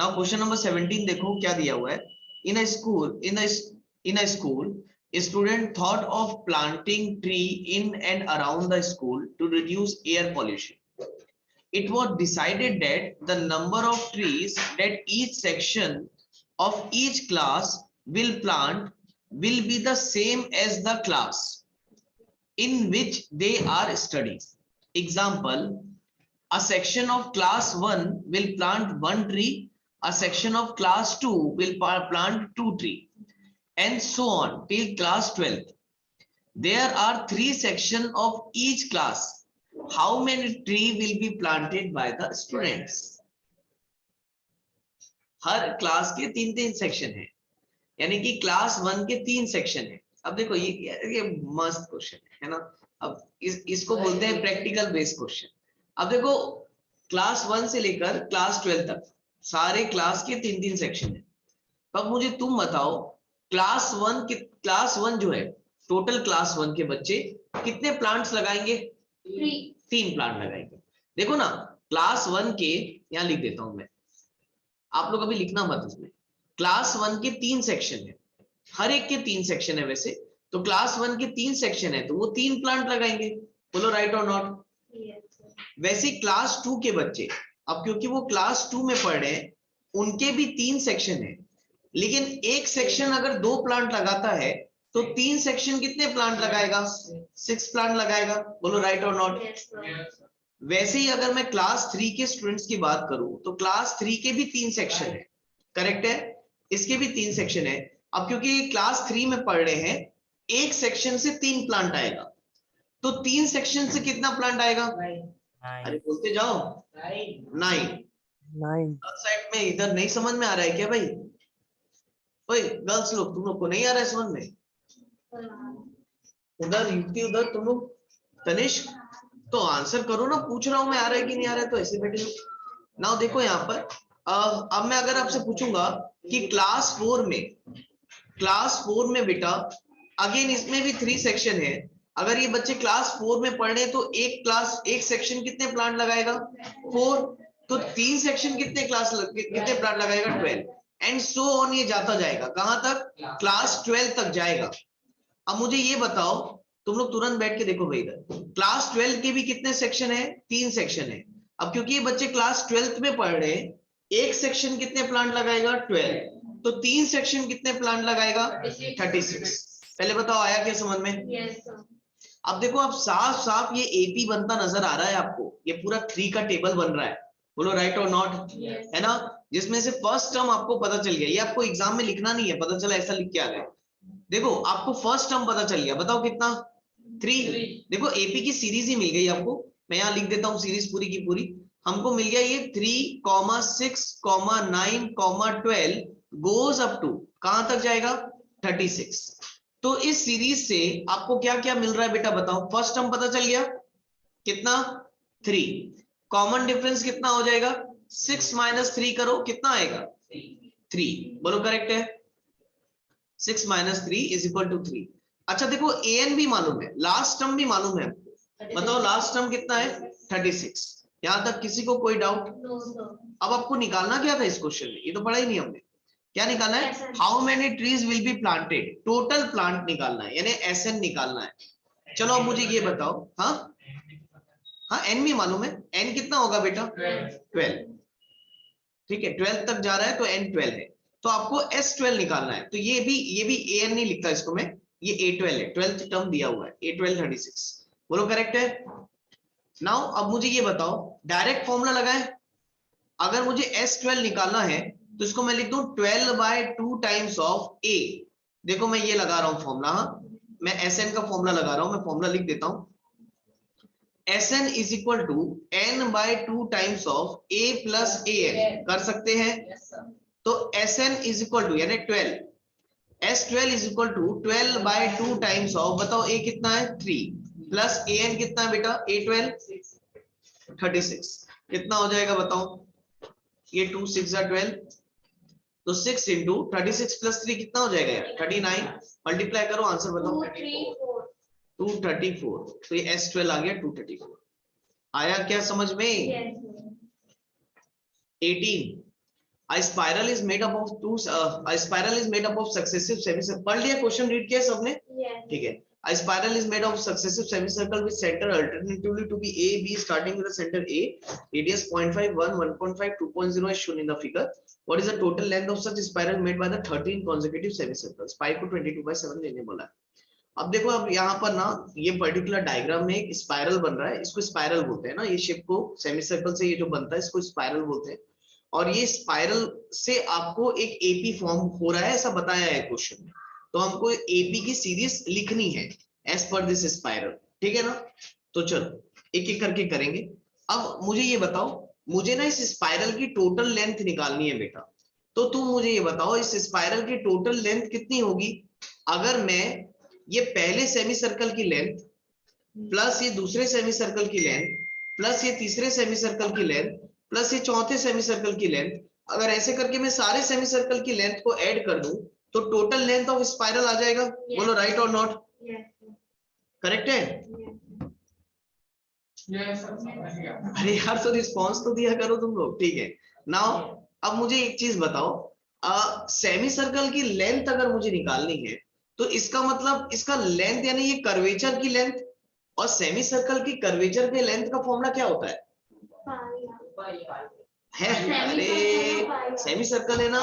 Now question number 17 देखो क्या दिया हुआ है। In a school a student thought of planting tree in and around the school to reduce air pollution. It was decided that the number of trees that each section of each class will plant will be the same as the class in which they are studying. Example, a section of class 1 will plant 1 tree, a section of class 2 will plant 2 trees, and so on till class 12th. There are 3 sections of each class. How many trees will be planted by the students? Her class के 3-3 section है, यानी कि class 1 के 3 section है। अब देखो ये मस्त क्वेश्चन है ना। अब इसको बोलते हैं प्रैक्टिकल बेस्ड क्वेश्चन। अब देखो क्लास 1 से लेकर क्लास 12 तक सारे क्लास के 3-3 सेक्शन है। अब मुझे तुम बताओ क्लास 1 जो है टोटल क्लास 1 के बच्चे कितने प्लांट्स लगाएंगे? 3 प्लांट लगाएंगे। देखो ना क्लास 1 के, यहां लिख देता हूं मैं, आप लोग अभी लिखना मत उसमें। क्लास 1 के 3 सेक्शन है, हर एक के 3 सेक्शन है वैसे तो क्लास 1 के 3 सेक्शन है तो वो 3 प्लांट लगाएंगे। बोलो राइट और नॉट? वैसे क्लास 2 के बच्चे, अब क्योंकि वो क्लास 2 में पढ़ रहे हैं उनके भी 3 सेक्शन है, लेकिन एक सेक्शन अगर 2 प्लांट लगाता है तो 3 सेक्शन कितने प्लांट लगाएगा? 6 प्लांट लगाएगा। बोलो राइट और नॉट? वैसे ही अगर मैं क्लास 3 के स्टूडेंट्स की बात करूं तो क्लास 3 के भी 3 सेक्शन है, करेक्ट है, इसके भी 3 सेक्शन है। अब क्योंकि क्लास 3 में पढ़ रहे हैं एक सेक्शन से 3 प्लांट आएगा तो 3 सेक्शन से कितना प्लांट आएगा? अरे बोलते जाओ 9 साइड में। इधर नहीं समझ में आ रहा है क्या भाई? ओए गर्ल्स लोग, तुम लोग को नहीं आ रहा है समझ में? उधर युक्ति, उधर तुम लोग, तनिष्क तो आंसर करो ना, पूछ रहा हूं मैं आ रहा है कि नहीं आ रहा है तो ऐसे बैठे हो ना। देखो यहाँ पर अब मैं अगर आपसे पूछूंगा कि क्लास 4 में बेटा अगेन इसमें भी 3 सेक्शन है, अगर ये बच्चे क्लास 4 में पढ़ रहे हैं तो एक सेक्शन कितने प्लांट लगाएगा? 4। तो 3 सेक्शन कितने प्लांट लगाएगा? 12 एंड सो ऑन, ये जाता जाएगा कहां तक? क्लास 12 तक जाएगा। अब मुझे ये बताओ, तुम लोग तुरंत बैठ के देखो भाई, इधर क्लास 12 के भी कितने सेक्शन है? 3 सेक्शन है। अब क्योंकि ये बच्चे क्लास 12th में पढ़ रहे हैं एक सेक्शन कितने प्लांट लगाएगा? 12। तो 3 सेक्शन कितने प्लांट लगाएगा? 36। पहले बताओ आया क्या समझ में? yes, अब देखो आप साफ ये एपी बनता नजर आ रहा है आपको, ये पूरा 3 का टेबल बन रहा है। बोलो राइट और नॉट? yes. है ना, जिसमें से फर्स्ट टर्म आपको पता चल गया। ये आपको एग्जाम में लिखना नहीं है, पता चला ऐसा लिख के आ गए। देखो आपको फर्स्ट टर्म पता चल गया, बताओ कितना? 3। देखो एपी की सीरीज ही मिल गई आपको, मैं यहाँ लिख देता हूँ सीरीज पूरी की पूरी। हमको मिल गया ये 3, 6, 9, 12 गोज अप टू कहां तक जाएगा? 36। तो इस सीरीज से आपको क्या क्या मिल रहा है बेटा बताओ? फर्स्ट टर्म पता चल गया कितना? 3। कॉमन डिफरेंस कितना हो जाएगा? 6 - 3 करो कितना आएगा? 3। बोलो करेक्ट है? 6 - 3 = 3। अच्छा देखो an भी मालूम है, लास्ट टर्म भी मालूम है, बताओ लास्ट टर्म कितना है? 36। यहां तक किसी को कोई डाउट? अब आपको निकालना क्या था इस क्वेश्चन में? ये तो पढ़ा ही नहीं हमने। क्या निकालना है? How many trees will be planted, total plant निकालना है, यानी SN निकालना है। चलो अब मुझे ये बताओ, हाँ N भी मालूम है, N कितना होगा बेटा? 12। ठीक है, 12 तक जा रहा है तो N 12 है, तो आपको S12 निकालना है। तो ये भी AN नहीं लिखता इसको मैं, ये A12 है, 12th टर्म दिया हुआ है, A12 36। बोलो करेक्ट है? नाउ अब मुझे ये बताओ, डायरेक्ट फॉर्मूला लगाएं। अगर मुझे S12 निकालना है तो इसको मैं लिख दूं 12/2 टाइम्स ऑफ A। देखो मैं ये लगा रहा हूं फॉर्मूला, मैं SN का फॉर्मूला लगा रहा हूं, मैं फॉर्मूला लिख देता हूं। SN = N/2 times of A + AN। कर सकते हैं? तो SN = यानी 12, S12 = 12/2 टाइम्स ऑफ, बताओ A कितना है? 3 प्लस AN कितना है बेटा? A12 36। कितना हो जाएगा बताओ? ये 2 × 6 = 12, तो 6 × 36 + 3 कितना हो जाएगा यार? 39। मल्टीप्लाई करो, आंसर बताओ। 234। तो ये S12 आ गया 234। आया क्या समझ में? 18। A spiral is made up of a spiral is made up of successive semicircle. पढ़ लिया क्वेश्चन, रीड किया सबने? ठीक है. A spiral is made of successive semicircle with center alternatively to be A, B, starting with the center A, radius 0.5, 1, 1.5, 2.0 as shown in the figure. What is the total length of such spiral made by the 13 consecutive semicircles? Pi को 22/7 लेने बोला है. अब देखो, अब यहाँ पर ना ये पर्टिकुलर डायग्राम में एक स्पाइरल बन रहा है, इसको स्पाइरल बोलते हैं ना, ये शेप को सेमीसर्कल से ये जो बनता है इसको स्पाइरल बोलते हैं. और ये स्पाइरल से आपको एक एपी फॉर्म हो रहा है ऐसा बताया है क्वेश्चन में. तो हमको एपी की सीरीज लिखनी है एज पर दिस स्पाइरल. ठीक है ना? तो चलो एक एक करके करेंगे. अब मुझे ये बताओ, मुझे ना इस स्पाइरल की टोटल लेंथ निकालनी है बेटा. तो तुम मुझे ये बताओ इस स्पाइरल की टोटल लेंथ कितनी होगी अगर मैं ये पहले सेमी सर्कल की लेंथ प्लस ये दूसरे सेमी सर्कल की लेंथ प्लस ये तीसरे सेमी सर्कल की लेंथ प्लस ये चौथे सेमी सर्कल की लेंथ, अगर ऐसे करके मैं सारे सेमी सर्कल की लेंथ को ऐड कर दूं तो टोटल लेंथ ऑफ स्पाइरल आ जाएगा. बोलो राइट और नॉट? करेक्ट है? अरे यार तो रिस्पॉन्स तो दिया करो तुम लोग. ठीक है. नाउ अब मुझे एक चीज बताओ, सेमी सर्कल की लेंथ अगर मुझे निकालनी है तो इसका मतलब इसका लेंथ यानी ये कर्वेचर की लेंथ, और सेमी सर्कल की कर्वेचर के लेंथ का फॉर्मूला क्या होता है? अरे सेमी सर्कल है ना,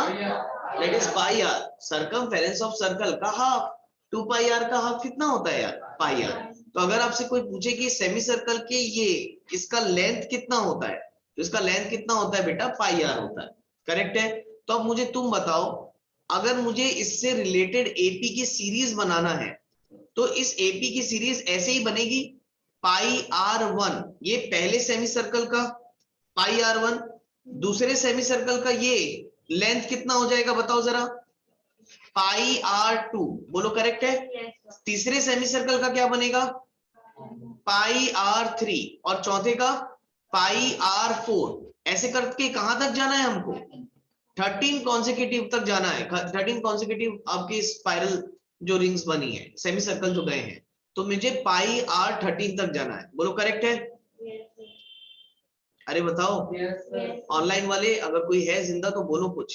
that is pi R. Circumference of circle का हाफ, 2 पाई आर का हाफ कितना होता है यार? Pi R. तो अगर आपसे कोई पूछे कि सेमी सर्कल के ये इसका लेंथ कितना होता है तो इसका लेंथ कितना होता है बेटा? पाई आर होता है. करेक्ट है? तो अब मुझे तुम बताओ, अगर मुझे इससे रिलेटेड एपी की सीरीज बनाना है तो इस एपी की सीरीज ऐसे ही बनेगी. पाई आर 1 ये पहले सेमी सर्कल का, पाई आर 1 दूसरे सेमी सर्कल का, ये लेंथ कितना हो जाएगा बताओ जरा? पाई आर 2. बोलो करेक्ट है? तीसरे सेमी सर्कल का क्या बनेगा? पाई आर 3 और चौथे का पाई आर 4. ऐसे करके कहां तक जाना है हमको? 13 कॉन्सेक्यूटिव तक जाना है. 13 कॉन्सेक्यूटिव आपकी स्पाइरल जो रिंग्स बनी है, सेमी सर्कल जो गए हैं, तो मुझे पाई आर 13 तक जाना है. बोलो करेक्ट है? अरे बताओ ऑनलाइन वाले अगर कोई है जिंदा तो बोलो कुछ.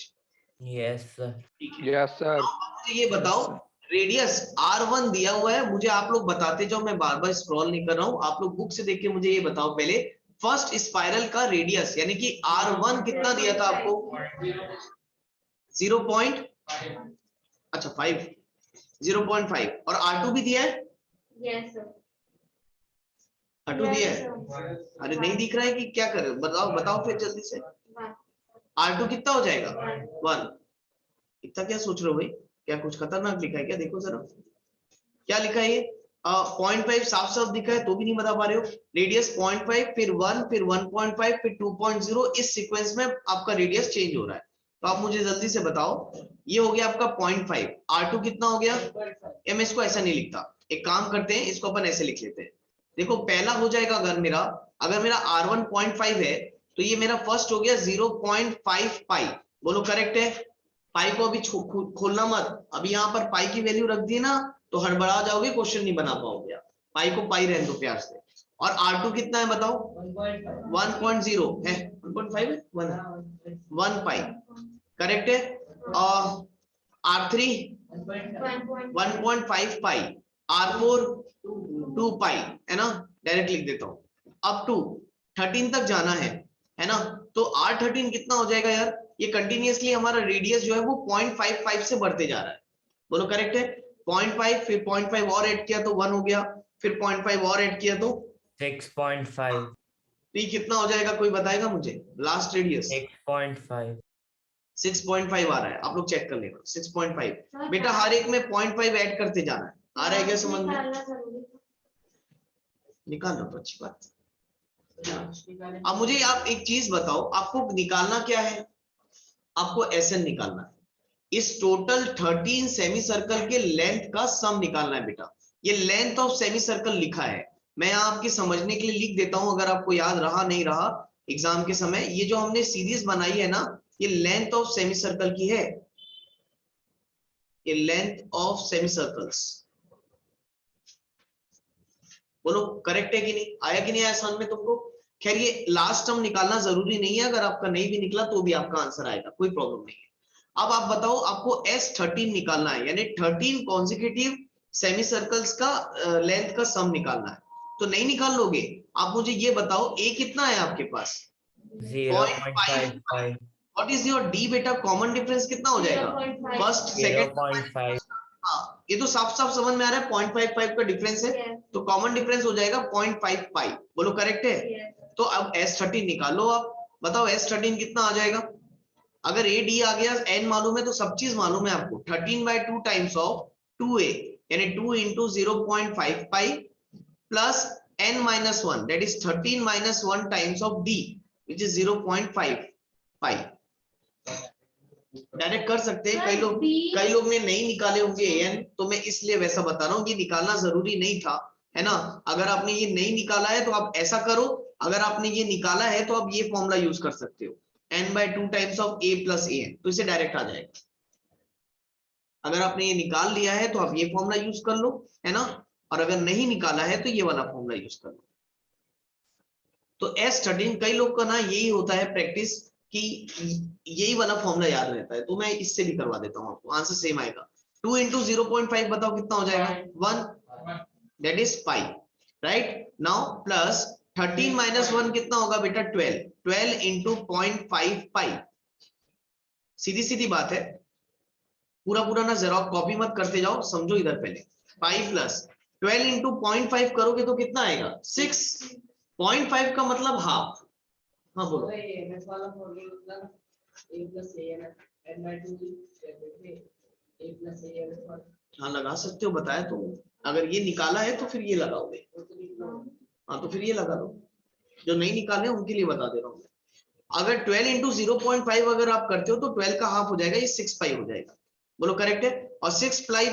Yes sir. ठीक है. Yes sir. मुझे ये बताओ, रेडियस R1 दिया हुआ है, मुझे आप लोग बताते जाओ, मैं बार बार स्क्रॉल नहीं कर रहा हूं. आप लोग बुक से देख के मुझे ये बताओ पहले, फर्स्ट स्पाइरल का रेडियस यानी कि R1 कितना दिया था आपको? 0. अच्छा 5, 0.5. और R2 भी दिया है? Yes sir. R2 दिया है? अरे नहीं दिख रहा है कि क्या करें? बताओ बताओ फिर जल्दी से. R2 कितना हो जाएगा? 1. इतना क्या सोच रहे हो भाई? क्या कुछ खतरनाक लिखा है क्या? देखो जरा क्या लिखा है ये. 0.5 साफ साफ दिखा है तो भी नहीं बता पा रहे हो. रेडियस 0.5 फिर 1 फिर 1.5 फिर 2.0, इस सीक्वेंस में आपका रेडियस चेंज हो रहा है. तो आप मुझे जल्दी से बताओ, ये हो गया आपका 0.5. R2 कितना हो गया? मैं इसको ऐसा नहीं लिखता, एक काम करते हैं, इसको अपन ऐसे लिख लेते हैं. देखो पहला हो जाएगा, अगर मेरा R1 0.5 है तो ये मेरा फर्स्ट हो गया 0.5 पाई. बोलो करेक्ट है? पाई को अभी खोलना मत, अभी यहाँ पर पाई की वैल्यू रख दी ना तो हड़बड़ा जाओगे, क्वेश्चन नहीं बना पाओगे. पाई को पाई रहने दो प्यार से. और R2 कितना है बताओ? 1.0 है. 1.5 है? 1 पाई. करेक्ट है? और R3 1.5 पाई. R4 2 पाई है ना. डायरेक्ट लिख देता हूं. अब टू 13 तक जाना है ना. तो R13 कितना हो जाएगा यार? ये कंटिन्यूअसली हमारा रेडियस जो है वो 0.55 से बढ़ते जा रहा है. बोलो करेक्ट है? 0.5 फिर 0.5 और ऐड किया तो 1 हो गया, फिर 0.5 और ऐड किया तो 6.5. तो ये कितना हो जाएगा? कोई बताएगा मुझे? Last radius 6.5. 6.5 आ रहा है. आप लोग चेक कर लेना. 6.5 बेटा हर एक में 0.5 ऐड करते जाना है. आ रहा है क्या समझ में? निकालना तो अच्छी बात. अब मुझे आप एक चीज बताओ, आपको निकालना क्या है? आपको SN निकालना है. इस टोटल 13 सेमी सर्कल के लेंथ का सम निकालना है बेटा. ये लेंथ ऑफ सेमी सर्कल लिखा है, मैं यहाँ आपके समझने के लिए लिख देता हूं, अगर आपको याद रहा नहीं रहा एग्जाम के समय. ये जो हमने सीरीज बनाई है ना, ये लेंथ ऑफ सेमी सर्कल की है. ये लेंथ ऑफ सेमी सर्कल्स. बोलो करेक्ट है कि नहीं? आया कि नहीं आया समझ में तुमको? खैर ये लास्ट टर्म निकालना जरूरी नहीं है, अगर आपका नहीं भी निकला तो भी आपका आंसर आएगा, कोई प्रॉब्लम नहीं है। अब आप बताओ, आपको S13 निकालना है, यानी 13 कॉन्जिक्यूटिव सेमी सर्कल्स का लेंथ का सम निकालना है। तो नहीं निकाल लोगे, आप मुझे ये बताओ A कितना है आपके पास? 0.55 व्हाट इज योर D बेटा? कॉमन डिफरेंस कितना हो जाएगा? 0.5 फर्स्ट सेकंड। 0.5 हाँ, ये तो साफ साफ समझ में आ रहा है, 0.55 का डिफरेंस है। Yes. तो कॉमन डिफरेंस हो जाएगा 0.55। बोलो करेक्ट है? Yes. तो अब S13 निकालो, आप बताओ S13 कितना आ जाएगा? अगर A D आ गया, N मालूम है तो सब चीज मालूम है आपको। 13/2 टाइम्स ऑफ 2A, यानी 2 into 0.55 plus N-1, that is 13 - 1 times of D, which is 0.55। Direct कर सकते हैं, कई लोग ने नहीं निकाले होंगे AN, तो मैं इसलिए वैसा बता रहा हूँ, ये निकालना जरूरी नहीं था, है ना। अगर आपने ये नहीं निकाला है तो आप ऐसा करो, अगर आपने ये निकाला है तो आप ये फॉर्मूला यूज कर सकते हो, N/2 times of A plus AN, तो इसे डायरेक्ट आ जाएगा। अगर आपने ये निकाल लिया है तो आप ये फॉर्मूला यूज कर लो, है ना, और अगर नहीं निकाला है तो ये वाला फॉर्मूला यूज कर लो। तो S13 कई लोग का ना यही होता है प्रैक्टिस कि यही वाला फॉर्मूला याद रहता है, तो मैं इससे भी करवा देता हूँ आपको, आंसर सेम आएगा। 2 into 0.5 बताओ कितना हो जाएगा? 1, that is 5, right. Now plus 13 - 1 कितना होगा बेटा? 12, 12 into 0.55। सीधी सीधी बात है, पूरा पूरा ना जेरोक्स कॉपी मत करते जाओ, समझो इधर पहले। 5 प्लस 12 into 0.5 करोगे तो कितना आएगा? 6। 0.5 का मतलब हाफ। हाँ बोलो। हाँ लगा सकते हो, बताया तो। अगर ये निकाला है तो फिर ये लगाओगे, हाँ तो फिर ये लगा लो। जो नहीं निकाले उनके लिए बता दे रहा हूँ। अगर 12 into 0.5 अगर आप करते हो तो 12 का हाफ हो जाएगा, ये 6 पाई हो जाएगा। बोलो करेक्ट है? और 6 pi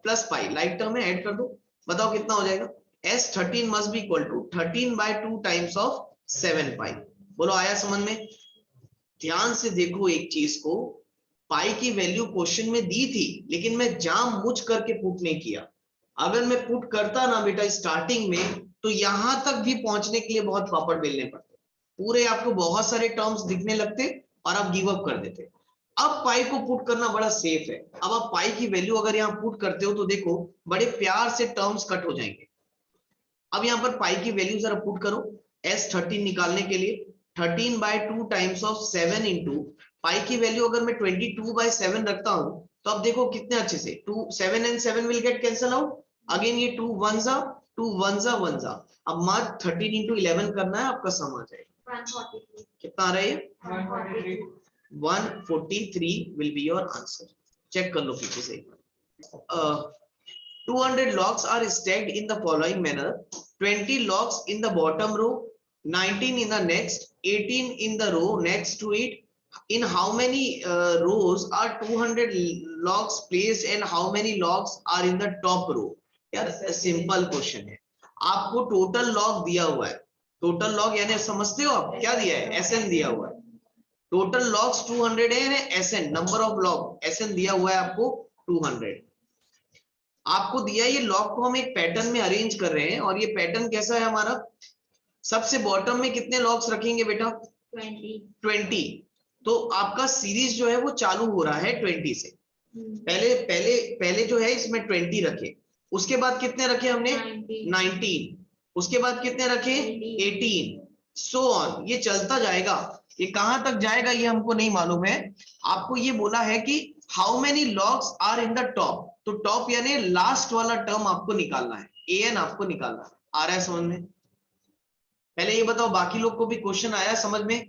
plus pi like term में ऐड कर दो, बताओ कितना हो जाएगा? S13 must be equal to 13/2 times of 7 पाई। बोलो आया समझ में? ध्यान से देखो एक चीज को, पाई की वैल्यू क्वेश्चन में दी थी, लेकिन मैं जानबूझ करके पुट नहीं किया। अगर मैं पुट करता ना बेटा स्टार्टिंग में, तो यहां तक भी पहुंचने के लिए बहुत पापड़ बेलने पड़ते, पूरे आपको बहुत सारे टर्म्स दिखने लगते और आप गिव अप कर देते। अब पाई को पुट करना बड़ा सेफ है। अब आप पाई की वैल्यू अगर यहाँ पुट करते हो तो देखो बड़े प्यार से टर्म्स कट हो जाएंगे। अब यहाँ पर पाई की वैल्यू जरा पुट करो S13 निकालने के लिए। 13/2 टाइम्स ऑफ 7 इंटू पाई की वैल्यू अगर मैं 22/7 रखता हूं तो अब देखो कितने अच्छे से 2 7 and 7 will get cancel out, again ये 2 1s 2 1s 1s। अब मात्र 13 into 11 करना है, आपका सम आ जाएगा। 143। कितना आ रहा है? 143 will be your answer। Check कर लो पीछे से। 200 logs are stacked in the following manner: 20 logs in the bottom row, 19 in the next, 18 in the row next to it. In how many rows are 200 logs placed and how many logs are in the top row? यार simple question है, आपको total log दिया हुआ है। Total log यानी समझते हो आप क्या दिया है? SN दिया हुआ है। टोटल लॉग्स 200 है, SN number of log SN दिया हुआ है आपको 200। आपको दिया ये लॉग को हम एक पैटर्न में अरेंज कर रहे हैं, और ये पैटर्न कैसा है हमारा? सबसे बॉटम में कितने लॉग्स रखेंगे बेटा? 20। तो आपका सीरीज जो है वो चालू हो रहा है 20 से। पहले पहले पहले जो है इसमें 20 रखे, उसके बाद कितने रखे हमने? 19। उसके बाद कितने रखे? 18, सो ऑन। ये चलता जाएगा, ये कहां तक जाएगा ये हमको नहीं मालूम है। आपको ये बोला है कि how many logs are in the top, तो टॉप यानी लास्ट वाला टर्म आपको निकालना है, AN आपको निकालना है। आ रहा है समझ में? पहले ये बताओ बाकी लोग को भी क्वेश्चन आया समझ में?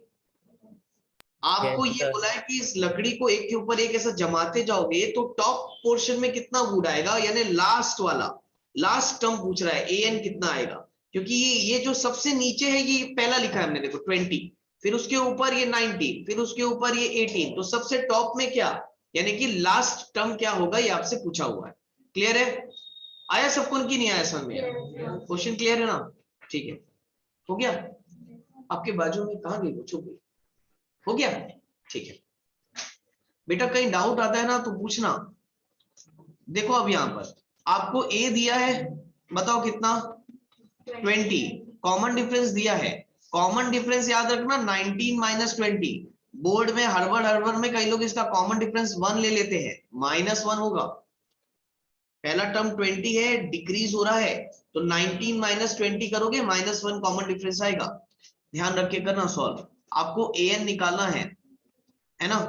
आपको Yes, ये बोला है कि इस लकड़ी को एक के ऊपर एक ऐसा जमाते जाओगे तो टॉप पोर्शन में कितना वुड आएगा, यानी लास्ट वाला, लास्ट टर्म पूछ रहा है AN कितना आएगा। क्योंकि ये जो सबसे नीचे है ये पहला लिखा है हमने, देखो 20, फिर उसके ऊपर ये 19, फिर उसके ऊपर ये 18, तो सबसे टॉप में क्या, यानी कि लास्ट टर्म क्या होगा, ये आपसे पूछा हुआ है। क्लियर है? आया सबको कि नहीं आया समझ में? क्वेश्चन क्लियर है ना? ठीक है, हो गया। आपके बाजू में कहाँ गई वो, छुप गई? हो गया, ठीक है बेटा। कहीं डाउट आता है ना तो पूछना। देखो अब यहाँ पर आपको A दिया है, बताओ कितना? 20। कॉमन डिफरेंस दिया है, कॉमन डिफरेंस याद रखना 19 माइनस 20। बोर्ड में हड़बड़ में कई लोग इसका कॉमन डिफरेंस 1 ले लेते हैं, -1 होगा। पहला टर्म 20 है, डिक्रीज हो रहा है, तो 19 माइनस 20 करोगे -1 कॉमन डिफरेंस आएगा। ध्यान रख के करना सॉल्व। आपको an निकालना है ना।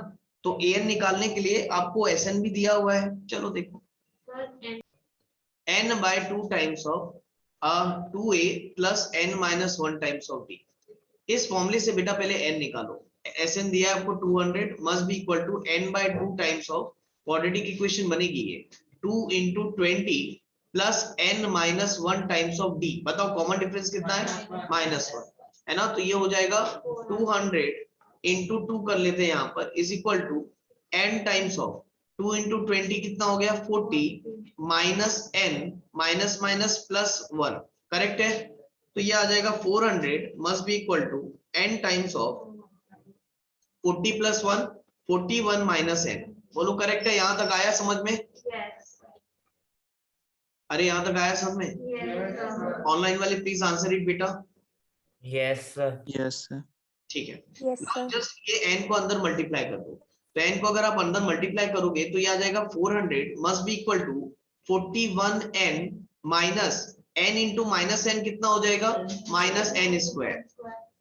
तो an निकालने के लिए आपको SN भी दिया हुआ है, चलो देखो। n by 2 times of 2a plus n minus 1 times of d। इस फॉर्मूले से बेटा पहले n निकालो। SN दिया है आपको 200 must be equal to n by 2 times of quadratic equation बनेगी ये 2 into 20 plus n minus 1 times of d। बताओ कॉमन डिफरेंस कितना है -1 है ना। तो ये हो जाएगा 200 into 2 कर लेते हैं यहाँ पर is equal to n times of 2 into 20 कितना हो गया 40 minus n minus minus plus 1। Correct है। तो ये आ जाएगा 400 must be equal to n times of 40 plus 1 41 minus n। बोलो करेक्ट है। यहां तक आया समझ में? अरे यहां तक आया समझ में? ऑनलाइन वाले प्लीज आंसर इट बेटा। Yes, sir. Yes sir. ठीक है। Yes, sir. जस्ट ये n को अंदर मल्टीप्लाई कर दो। तो n को अगर आप अंदर मल्टीप्लाई करोगे तो ये आ जाएगा 400 must be equal to 41n minus n into minus n कितना हो जाएगा -n²।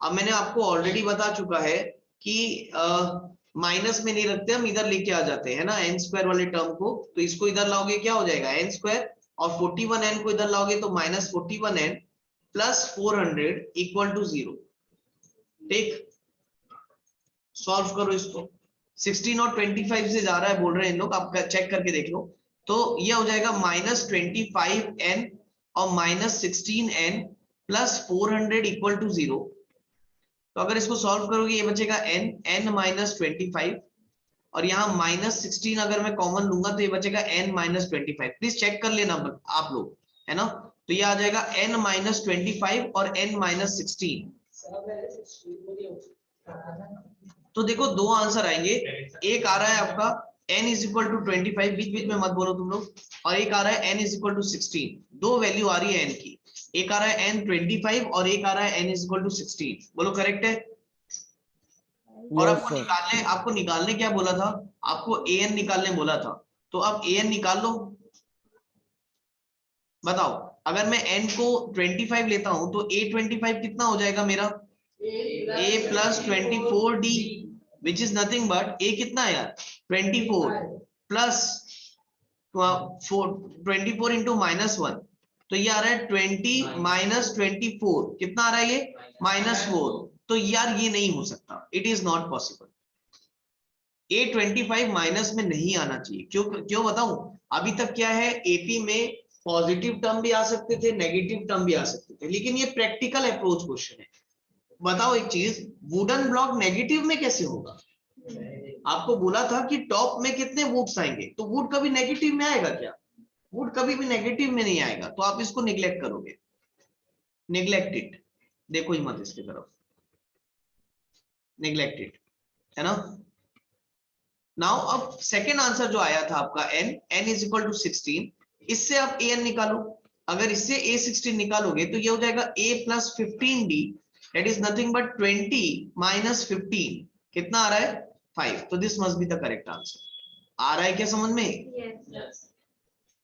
अब मैंने आपको ऑलरेडी बता चुका है कि माइनस में नहीं रखते, हम इधर लेके आ जाते हैं ना n² वाले टर्म को। तो इसको इधर लाओगे क्या हो जाएगा n² और 41n को इधर लाओगे तो -41n प्लस 400 इक्वल टू 0। ठीक, सॉल्व करो इसको। 16 और 25 से जा रहा है बोल रहे हैं इन लोग, आप चेक करके देख लो। तो ये हो जाएगा -25n और -16n प्लस 400 इक्वल टू 0। तो अगर इसको सॉल्व करोगे ये बचेगा n माइनस 25 और यहाँ -16 अगर मैं कॉमन लूंगा तो ये बचेगा n माइनस 25। प्लीज चेक कर लेना आप लोग, है ना। तो ये आ जाएगा n माइनस 25 और n माइनस 16। तो देखो दो आंसर आएंगे। एक आ रहा है आपका n इज इक्वल टू 25, बीच बीच में मत बोलो तुम लोग, और एक आ रहा है n इज इक्वल टू 16। दो वैल्यू आ रही है n की, एक आ रहा है n 25 और एक आ रहा है n इज इक्वल टू 16। बोलो करेक्ट है। और Yes, sir. आपको निकालने क्या बोला था? आपको an निकालने बोला था। तो अब an निकाल लो। बताओ अगर मैं n को 25 लेता हूं तो a25 कितना हो जाएगा मेरा a plus 24d which is nothing but a कितना है यार 24 प्लस 24 इंटू -1। तो ये आ रहा है 20 माइनस 24 कितना आ रहा है ये -4। तो यार ये नहीं हो सकता, it is not possible. a25 minus में नहीं आना चाहिए। क्यों बताऊं? अभी तक क्या है एपी में पॉजिटिव टर्म भी आ सकते थे, नेगेटिव टर्म भी आ सकते थे, लेकिन ये प्रैक्टिकल अप्रोच क्वेश्चन है। बताओ एक चीज, वुडन ब्लॉक नेगेटिव में कैसे होगा? आपको बोला था कि टॉप में कितने वुड्स आएंगे, तो वुड कभी नेगेटिव में आएगा क्या? वुड कभी भी नेगेटिव में नहीं आएगा। तो आप इसको निग्लेक्ट करोगे, निग्लेक्टेड। देखो ही मत इसकी तरफ, निग्लेक्टेड है ना। नाउ अब सेकेंड आंसर जो आया था आपका n इज इक्वल टू 16, इससे आप an निकालो। अगर इससे a16 निकालोगे तो ये हो जाएगा a plus 15d that is nothing but 20 minus 15 कितना आ रहा है 5। तो this must be the correct answer. आ रहा है क्या समझ में? Yes.